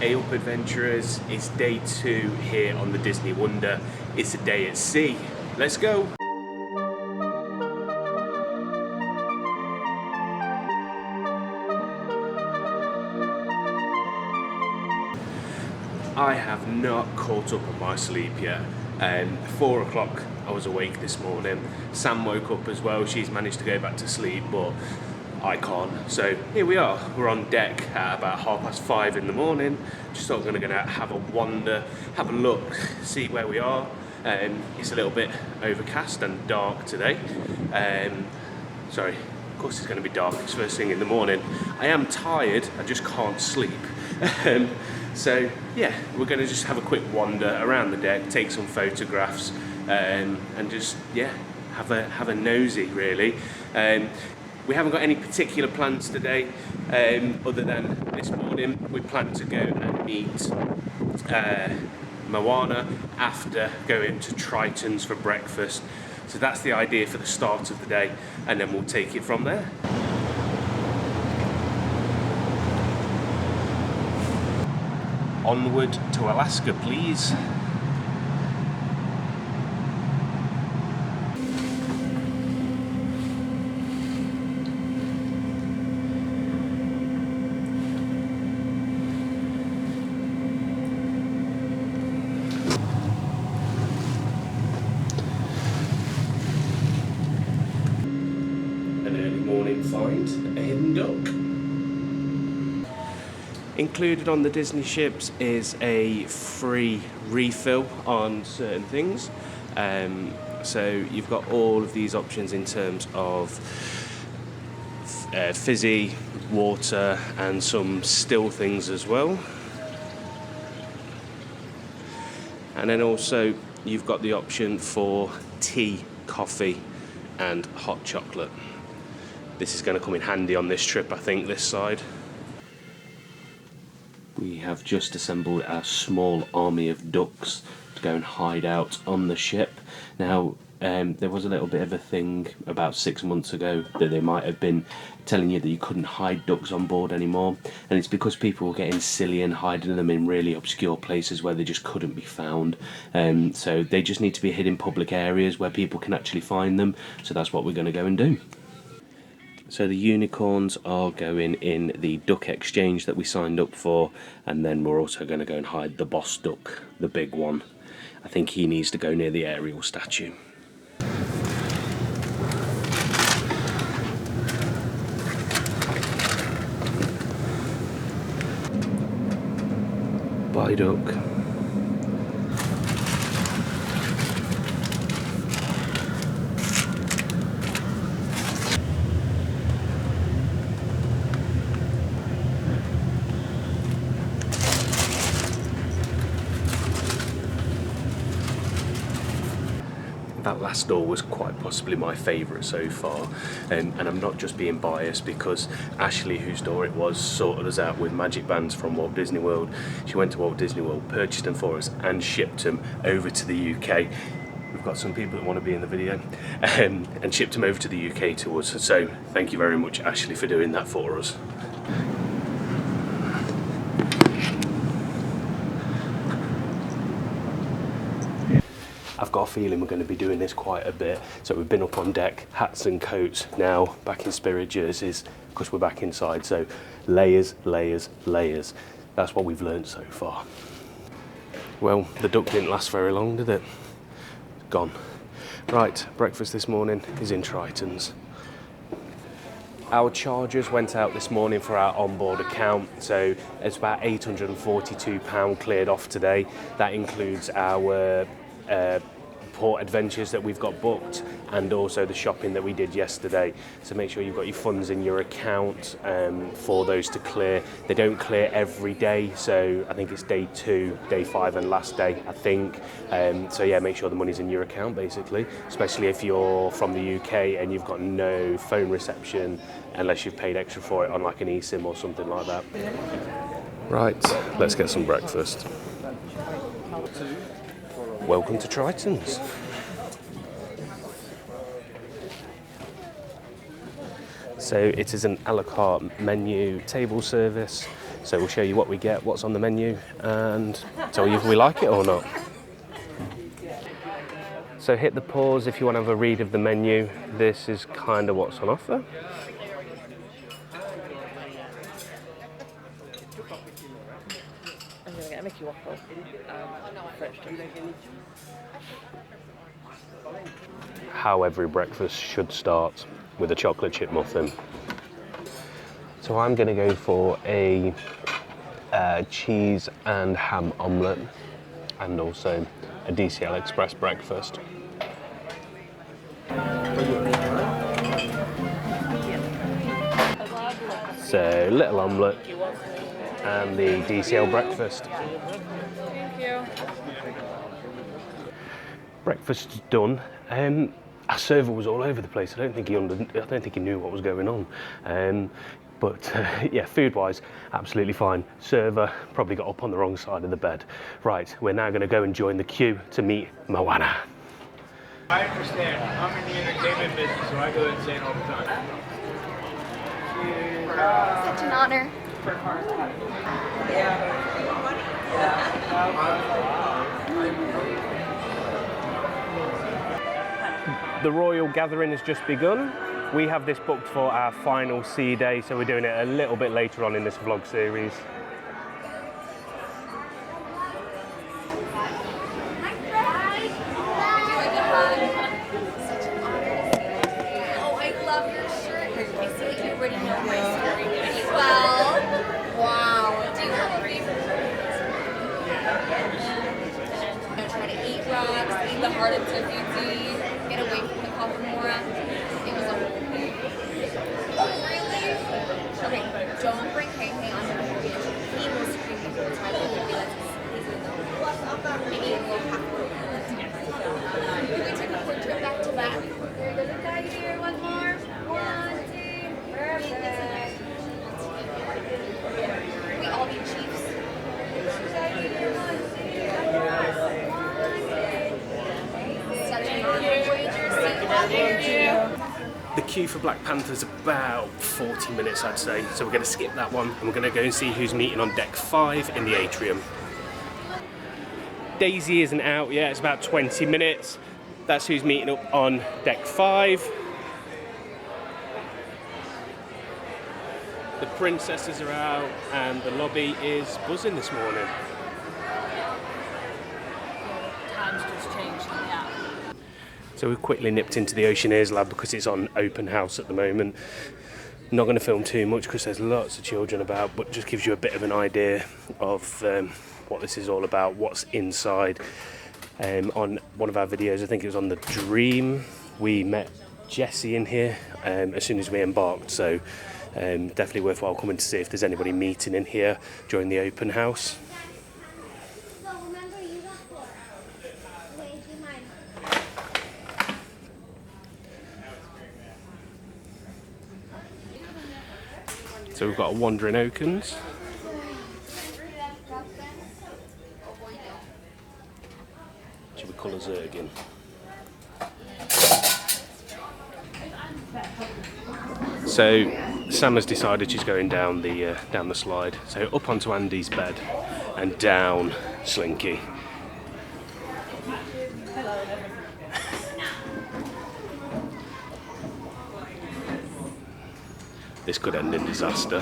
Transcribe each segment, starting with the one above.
Hey up adventurers, it's day 2 here on the Disney Wonder. It's a day at sea. Let's go! I have not caught up on my sleep yet. 4 o'clock I was awake this morning. Sam woke up as well, she's managed to go back to sleep, but I can't. So here we are, we're on deck at about 5:30 in the morning. Just thought we're gonna have a wander, have a look, see where we are. It's a little bit overcast and dark today. Sorry, of course it's gonna be dark, it's first thing in the morning. I am tired, I just can't sleep. So yeah, we're gonna just have a quick wander around the deck, take some photographs, and just, yeah, have a nosy really. We haven't got any particular plans today, other than this morning we plan to go and meet Moana after going to Triton's for breakfast. So that's the idea for the start of the day, and then we'll take it from there. Onward to Alaska, please. Find a hidden duck. Included on the Disney ships is a free refill on certain things. So you've got all of these options in terms of fizzy, water, and some still things as well. And then also you've got the option for tea, coffee, and hot chocolate. This is going to come in handy on this trip, I think, this side. We have just assembled our small army of ducks to go and hide out on the ship. Now, there was a little bit of a thing about 6 months ago that they might have been telling you that you couldn't hide ducks on board anymore, and it's because people were getting silly and hiding them in really obscure places where they just couldn't be found. So they just need to be hid in public areas where people can actually find them, so that's what we're going to go and do. So the unicorns are going in the duck exchange that we signed up for, and then we're also going to go and hide the boss duck, the big one. I think he needs to go near the Ariel statue. Bye duck. That last door was quite possibly my favourite so far, and I'm not just being biased because Ashley, whose door it was, sorted us out with magic bands from Walt Disney World. She went to Walt Disney World, purchased them for us and shipped them over to the UK. We've got some people that want to be in the video, and shipped them over to the UK to us, so thank you very much Ashley for doing that for us. I've got a feeling we're going to be doing this quite a bit. So we've been up on deck, hats and coats, now back in spirit jerseys because we're back inside. So layers, layers, layers. That's what we've learned so far. Well, the duck didn't last very long, did it? Gone. Right, breakfast this morning is in Triton's. Our charges went out this morning for our onboard account, so it's about £842 cleared off today. That includes our port adventures that we've got booked and also the shopping that we did yesterday. So make sure you've got your funds in your account for those to clear. They don't clear every day, so I think it's day 2, day 5 and last day, I think. So yeah, make sure the money's in your account basically, especially if you're from the UK and you've got no phone reception unless you've paid extra for it on like an eSIM or something like that. Right, let's get some breakfast. Welcome to Triton's. So it is an a la carte menu table service. So we'll show you what we get, what's on the menu, and tell you if we like it or not. So hit the pause if you want to have a read of the menu. This is kind of what's on offer. I'm going to get a Mickey waffle, French toast. How every breakfast should start, with a chocolate chip muffin. So I'm going to go for a cheese and ham omelette, and also a DCL Express breakfast. So little omelette and the DCL breakfast. Thank you. Breakfast's done. Our server was all over the place. I don't think he knew what was going on. Yeah, food-wise, absolutely fine. Server probably got up on the wrong side of the bed. Right, we're now going to go and join the queue to meet Moana. I understand. I'm in the entertainment business, so I go insane all the time. Such an honor. The royal gathering has just begun. We have this booked for our final sea day, so we're doing it a little bit later on in this vlog series. Oh, I love your shirt. I see that you already know my story pretty well. Wow. Do you have a favorite? I'm trying to eat rocks, eat the heart of Tafuti, get away from the Kakamora. It was a whole thing. Really? Okay, don't bring Hey on the movie. He will scream the whole time. He will be like, please no. Maybe we'll have to. Can we take a quick trip back to back? There goes a guy here. One more. 1, 2. Perfect. We all be chiefs. Such an honor. Thank you. The queue for Black Panther's about 40 minutes, I'd say. So we're going to skip that one, and we're going to go and see who's meeting on deck 5 in the atrium. Daisy isn't out yet, it's about 20 minutes. That's who's meeting up on deck 5. The princesses are out, and the lobby is buzzing this morning. Time's just changed on the app. So we've quickly nipped into the Oceaneers lab because it's on open house at the moment. Not going to film too much because there's lots of children about, but just gives you a bit of an idea of what this is all about, what's inside. On one of our videos, I think it was on the Dream, we met Jessie in here as soon as we embarked, so definitely worthwhile coming to see if there's anybody meeting in here during the open house. So we've got a Wandering Oakens. Should we call a Zergin? So Sam has decided she's going down the slide. So up onto Andy's bed and down Slinky. This could end in disaster.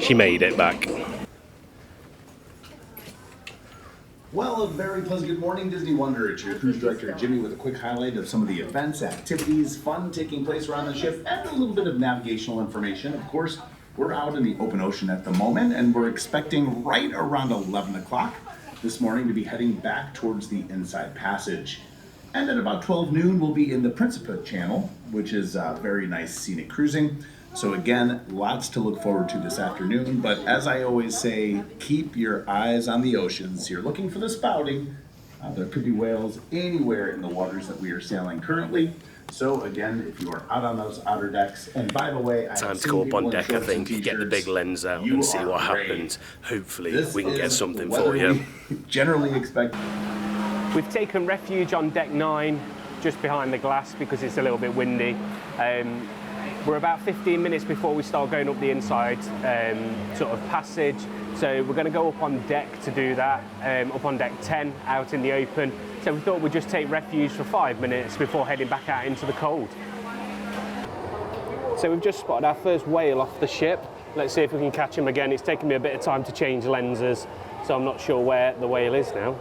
She made it back. Well, a very pleasant good morning, Disney Wonder. It's your cruise director, Jimmy, with a quick highlight of some of the events, activities, fun taking place around the ship, and a little bit of navigational information. Of course, we're out in the open ocean at the moment, and we're expecting right around 11 o'clock this morning to be heading back towards the Inside Passage. And at about 12 noon, we'll be in the Principe Channel, which is very nice scenic cruising. So again, lots to look forward to this afternoon. But as I always say, keep your eyes on the oceans. You're looking for the spouting. There could be whales anywhere in the waters that we are sailing currently. So again, if you are out on those outer decks, and by the way, time to go up on deck, I think, get the big lens out and see what happens. Hopefully we can get something for you. Generally expect. We've taken refuge on deck 9, just behind the glass because it's a little bit windy. We're about 15 minutes before we start going up the inside sort of passage. So we're going to go up on deck to do that, up on deck 10, out in the open. So we thought we'd just take refuge for 5 minutes before heading back out into the cold. So we've just spotted our first whale off the ship. Let's see if we can catch him again. It's taken me a bit of time to change lenses, so I'm not sure where the whale is now.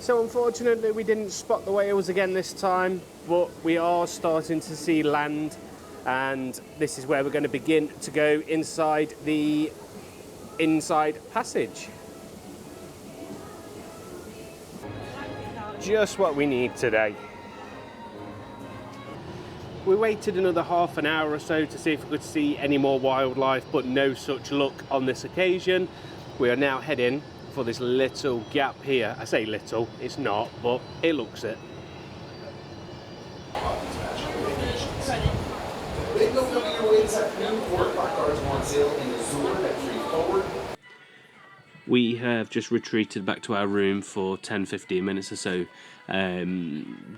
So unfortunately we didn't spot the whales again this time, but we are starting to see land, and this is where we're going to begin to go inside the inside passage. Just what we need today. We waited another half an hour or so to see if we could see any more wildlife, but no such luck on this occasion. We are now heading for this little gap here. I say little, it's not, but it looks it. We have just retreated back to our room for 10-15 minutes or so,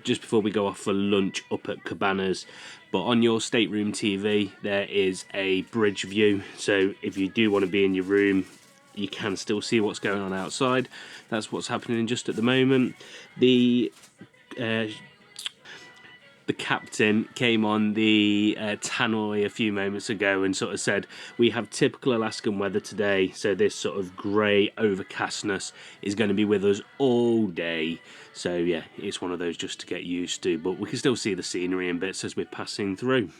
just before we go off for lunch up at Cabanas. But on your Stateroom TV there is a bridge view, so if you do want to be in your room you can still see what's going on outside. That's what's happening just at the moment. The captain came on the tannoy a few moments ago and sort of said we have typical Alaskan weather today, so this sort of grey overcastness is going to be with us all day. So yeah, it's one of those just to get used to, but we can still see the scenery in bits as we're passing through.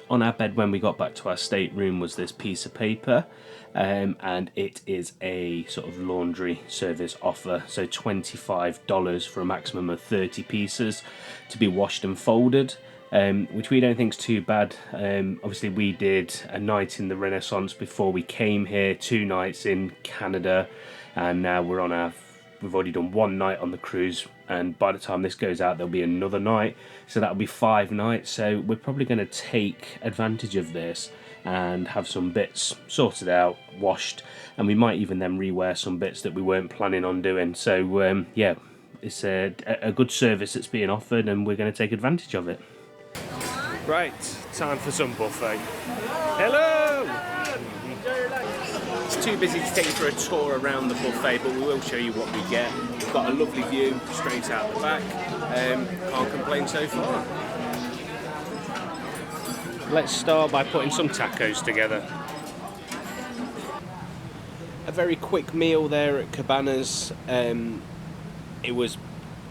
On our bed when we got back to our stateroom was this piece of paper, and it is a sort of laundry service offer, so $25 for a maximum of 30 pieces to be washed and folded, which we don't think is too bad. Obviously we did a night in the Renaissance before we came here, 2 nights in Canada, and now we're on we've already done 1 night on the cruise, and by the time this goes out there'll be another night, so that'll be 5 nights. So we're probably going to take advantage of this and have some bits sorted out, washed, and we might even then rewear some bits that we weren't planning on doing. So yeah, it's a good service that's being offered and we're going to take advantage of it. Right, time for some buffet. Hello! It's too busy to take you for a tour around the buffet, but we will show you what we get. We've got a lovely view straight out the back. Can't complain so far. Let's start by putting some tacos together. A very quick meal there at Cabanas. It was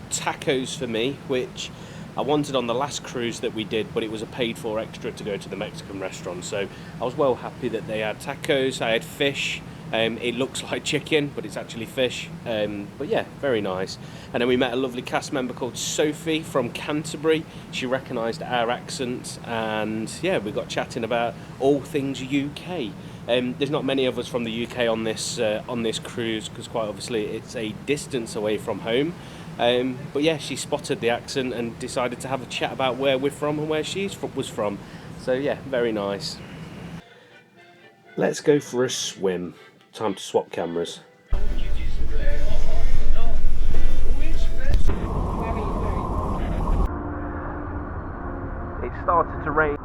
tacos for me, which I wanted on the last cruise that we did, but it was a paid for extra to go to the Mexican restaurant, so I was well happy that they had tacos. I had fish. It looks like chicken, but it's actually fish. But yeah, very nice. And then we met a lovely cast member called Sophie from Canterbury. She recognised our accent, and yeah, we got chatting about all things UK. There's not many of us from the UK on this cruise, because quite obviously it's a distance away from home. But yeah, she spotted the accent and decided to have a chat about where we're from and where she was from. So yeah, very nice. Let's go for a swim. Time to swap cameras. It started to rain.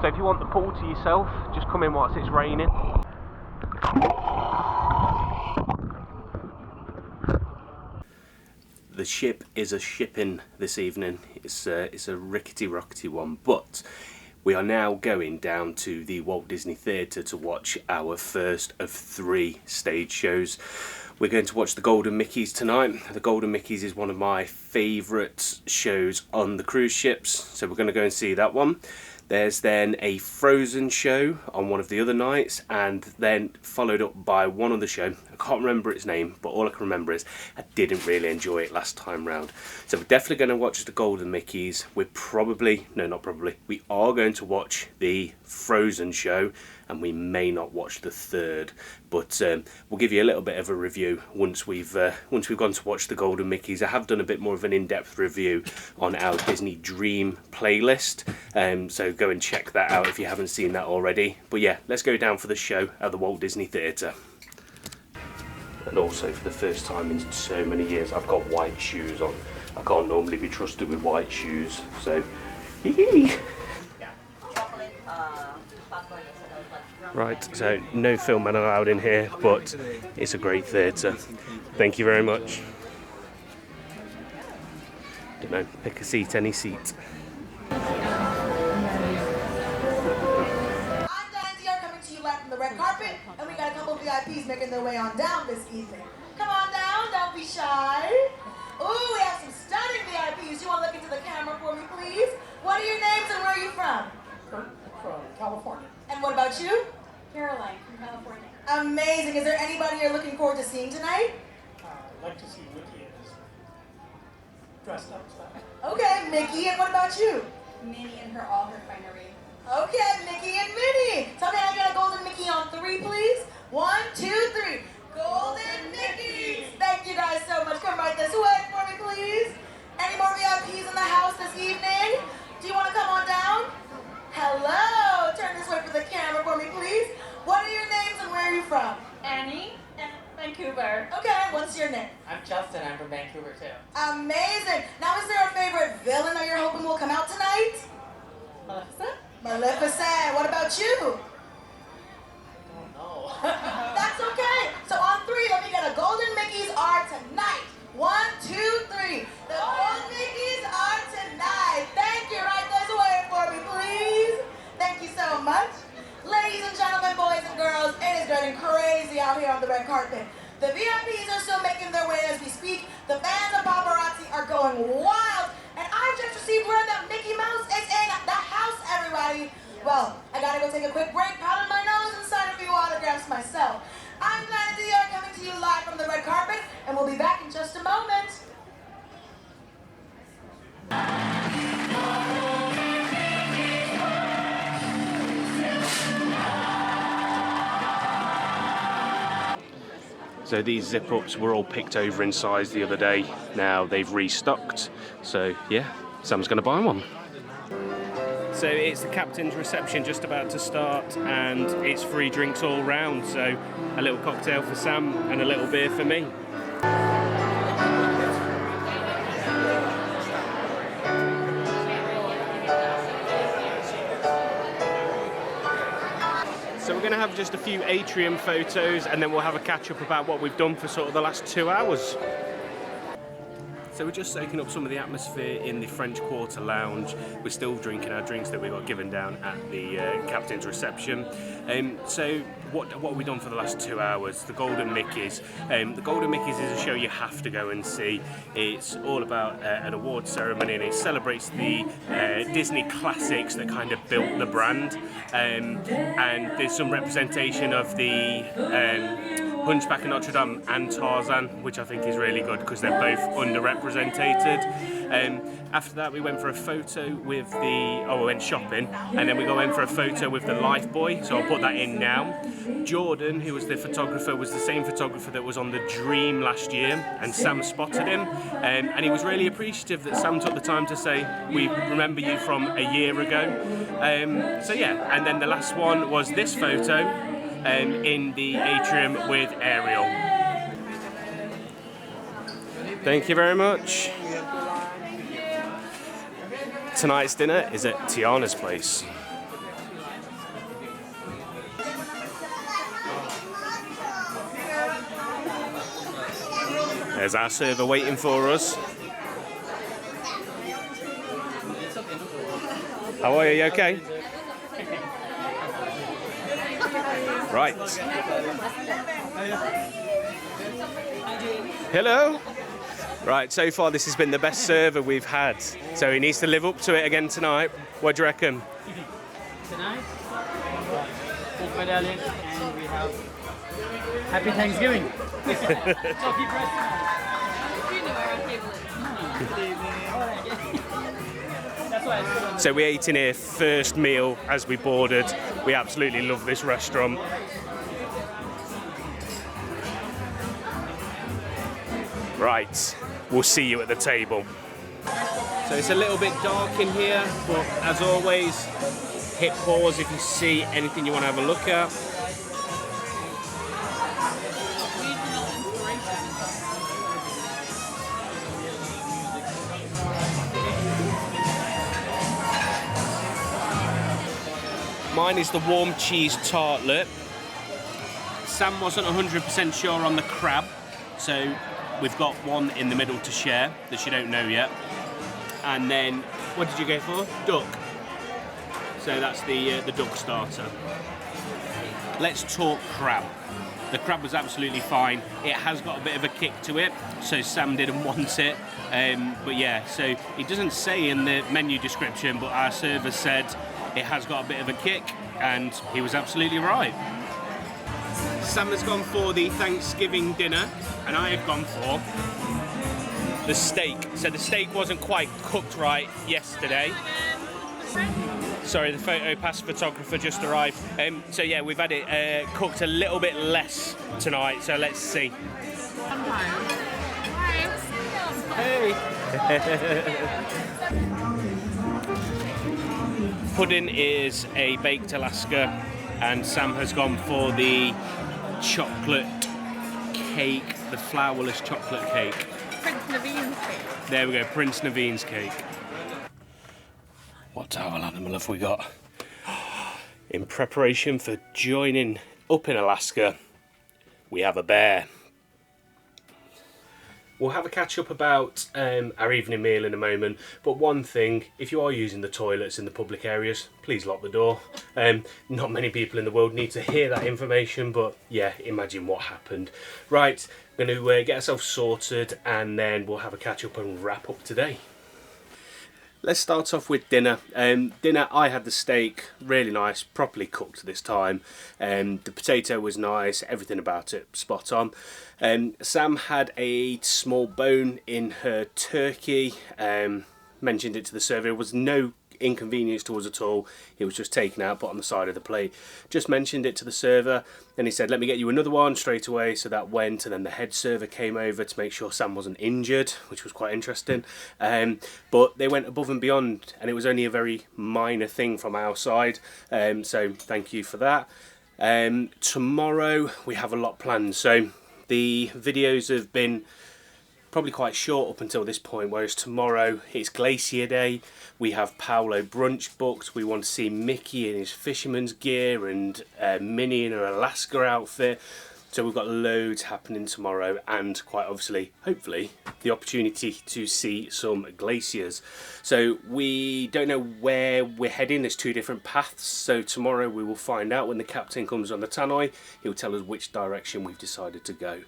So if you want the pool to yourself, just come in whilst it's raining. The ship is a shipping this evening. It's a rickety one, but we are now going down to the Walt Disney Theatre to watch our first of 3 stage shows. We're going to watch the Golden Mickeys tonight. The Golden Mickeys is one of my favourite shows on the cruise ships, so we're going to go and see that one. There's then a Frozen show on one of the other nights, and then followed up by one other show, I can't remember its name, but all I can remember is I didn't really enjoy it last time round. So we're definitely going to watch the Golden Mickeys. We are going to watch the Frozen show, and we may not watch the third, but we'll give you a little bit of a review once we've gone to watch the Golden Mickeys. I have done a bit more of an in-depth review on our Disney Dream playlist, so go and check that out if you haven't seen that already. But yeah, let's go down for the show at the Walt Disney Theatre. And also, for the first time in so many years, I've got white shoes on. I can't normally be trusted with white shoes, so Right, so no filming allowed in here, but it's a great theatre. Thank you very much. Don't know, pick a seat, any seat. I'm coming to you live from the red carpet, and we got a couple of VIPs making their way on down this evening. Come on down, don't be shy. Ooh, we have some stunning VIPs. You want to look into the camera for me, please? What are your names and where are you from? Kurt from California. And what about you? Caroline from California. Amazing. Is there anybody you're looking forward to seeing tonight? I'd like to see Mickey is dressed up style. Okay, Mickey, and what about you? Minnie and all her finery. Okay, Mickey and Minnie. Tell me I got a golden Mickey on 3, please. 1, 2, 3. Golden Mickeys. Thank you guys so much. Come right this way for me, please. Any more VIPs in the house this evening? Do you want to come on down? Hello. Turn this way for the camera for me, please. What are your names and where are you from? Annie and Vancouver. Okay, what's your name? I'm Justin, I'm from Vancouver too. Amazing. Now, is there a favorite villain that you're hoping will come out tonight? Maleficent? Maleficent. What about you? I don't know. That's okay. So on 3, let me get a Golden Mickeys are tonight. 1, 2, 3. The Golden Mickeys are tonight. Thank you. Right this way for me, please. Thank you so much. Ladies and gentlemen, boys and girls, it is getting crazy out here on the red carpet. The VIPs are still making their way as we speak. The fans and paparazzi are going wild. And I've just received word that Mickey Mouse is in the house, everybody. Well, I gotta go take a quick break, powder my nose, and sign a few autographs myself. I'm Planet Dior coming to you live from the red carpet, and we'll be back in just a moment. So these zip-ups were all picked over in size the other day. Now they've restocked. So yeah, Sam's going to buy one. So it's the captain's reception just about to start, and it's free drinks all round. So a little cocktail for Sam and a little beer for me. So we're going to have just a few atrium photos, and then we'll have a catch up about what we've done for sort of the last 2 hours. So we're just soaking up some of the atmosphere in the French Quarter Lounge. We're still drinking our drinks that we got given down at the captain's reception. So what have we done for the last 2 hours? The Golden Mickeys. The Golden Mickeys is a show you have to go and see. It's all about an award ceremony, and it celebrates the Disney classics that kind of built the brand. And there's some representation of the Hunchback of Notre Dame and Tarzan, which I think is really good because they're both underrepresented. After that, we went for a photo with we went shopping, and then we went for a photo with the Life Boy, so I'll put that in now. Jordan, who was the photographer, was the same photographer that was on the Dream last year, and Sam spotted him, and he was really appreciative that Sam took the time to say, we remember you from a year ago. So yeah, and then the last one was this photo in the atrium with Ariel. Thank you very much. Tonight's dinner is at Tiana's place. There's our server waiting for us. How are you? You okay? Right. Hello. Right, so far this has been the best server we've had. So he needs to live up to it again tonight. What do you reckon? Tonight, 4 medallions, and we have Happy Thanksgiving. So we ate in here first meal as we boarded. We absolutely love this restaurant. Right, we'll see you at the table. So it's a little bit dark in here, but as always, hit pause if you see anything you want to have a look at. Mine is the warm cheese tartlet. Sam wasn't 100% sure on the crab, so we've got one in the middle to share that she don't know yet. And then, what did you go for? Duck. So that's the duck starter. Let's talk crab. The crab was absolutely fine. It has got a bit of a kick to it, so Sam didn't want it. But yeah, so it doesn't say in the menu description, but our server said it has got a bit of a kick, and he was absolutely right. Sam has gone for the Thanksgiving dinner, and I have gone for the steak. So the steak wasn't quite cooked right yesterday. Sorry, the photo pass photographer just arrived. So yeah, we've had it cooked a little bit less tonight, so let's see. Hey! Pudding is a baked Alaska, and Sam has gone for the chocolate cake, the flourless chocolate cake. Prince Naveen's cake. There we go, Prince Naveen's cake. What towel animal have we got? In preparation for joining up in Alaska, we have a bear. We'll have a catch up about our evening meal in a moment, but one thing, if you are using the toilets in the public areas, please lock the door. Not many people in the world need to hear that information, but yeah, imagine what happened. Right, we're going to get ourselves sorted, and then we'll have a catch up and wrap up today. Let's start off with dinner. Dinner, I had the steak, really nice, properly cooked this time. The potato was nice, everything about it spot on. Sam had a small bone in her turkey, mentioned it to the server. There was no inconvenience to us at all. It was just taken out, put on the side of the plate. Just mentioned it to the server, and he said, let me get you another one straight away. So that went, and then the head server came over to make sure Sam wasn't injured, which was quite interesting. But they went above and beyond, and it was only a very minor thing from our side. So thank you for that. Tomorrow we have a lot planned. So the videos have been probably quite short up until this point, whereas tomorrow it's Glacier Day. We have Paolo brunch booked. We want to see Mickey in his fisherman's gear and Minnie in her Alaska outfit. So we've got loads happening tomorrow, and quite obviously, hopefully, the opportunity to see some glaciers. So we don't know where we're heading. There's two different paths. So tomorrow we will find out when the captain comes on the tannoy. He'll tell us which direction we've decided to go.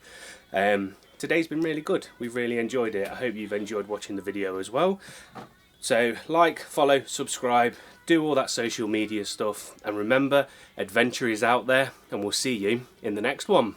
Today's been really good. We've really enjoyed it. I hope you've enjoyed watching the video as well. So like, follow, subscribe, do all that social media stuff, and remember, adventure is out there, and we'll see you in the next one.